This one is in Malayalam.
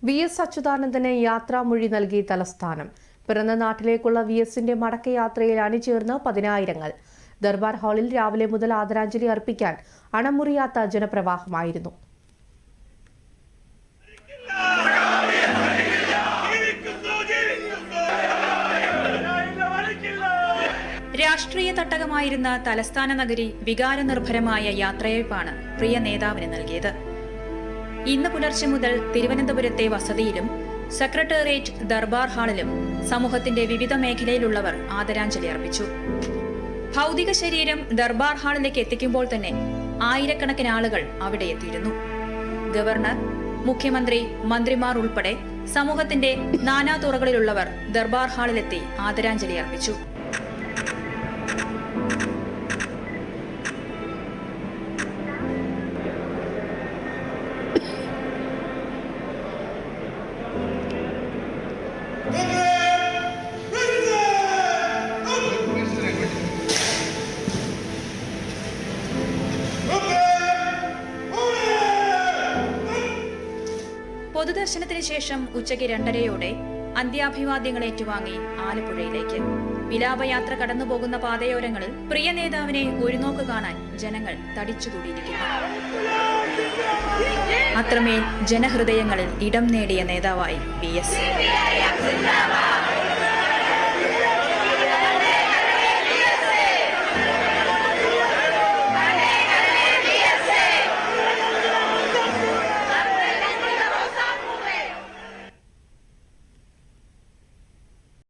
VS അച്യുതാനന്ദന് യാത്രാമൊഴി നൽകി തലസ്ഥാനം. പിറന്ന നാട്ടിലേക്കുള്ള VSന്റെ മടക്കയാത്രയിൽ അണിചേർന്ന് പതിനായിരങ്ങൾ. ദർബാർ ഹാളിൽ രാവിലെ മുതൽ ആദരാഞ്ജലി അർപ്പിക്കാൻ അണമുറിയാത്ത ജനപ്രവാഹമായിരുന്നു. രാഷ്ട്രീയ തട്ടകമായിരുന്ന തലസ്ഥാന നഗരി വികാരനിർഭരമായ യാത്രയയപ്പാണ് പ്രിയ നേതാവിന് നൽകിയത്. ഇന്ന് പുലർച്ചെ മുതൽ തിരുവനന്തപുരത്തെ വസതിയിലും സെക്രട്ടേറിയറ്റ്, ദർബാർ ഹാളിലും സമൂഹത്തിന്റെ വിവിധ മേഖലയിലുള്ളവർ ആദരാഞ്ജലി അർപ്പിച്ചു. ഭൗതിക ശരീരം ദർബാർ ഹാളിലേക്ക് എത്തിക്കുമ്പോൾ തന്നെ ആയിരക്കണക്കിന് ആളുകൾ അവിടെ എത്തിയിരുന്നു. ഗവർണർ, മുഖ്യമന്ത്രി, മന്ത്രിമാർ ഉൾപ്പെടെ സമൂഹത്തിന്റെ നാനാതുറകളിലുള്ളവർ ദർബാർ ഹാളിലെത്തി ആദരാഞ്ജലി അർപ്പിച്ചു. പൊതുദർശനത്തിന് ശേഷം ഉച്ചയ്ക്ക് 2:30 അന്ത്യാഭിവാദ്യങ്ങൾ ഏറ്റുവാങ്ങി ആലപ്പുഴയിലേക്ക്. വിലാപയാത്ര കടന്നുപോകുന്ന പാതയോരങ്ങളിൽ പ്രിയ നേതാവിനെ ഒരു നോക്ക് കാണാൻ ജനങ്ങൾ തടിച്ചുകൂടിയിരിക്കുന്നു. അത്രമേൽ ജനഹൃദയങ്ങളിൽ ഇടം നേടിയ നേതാവായി VS.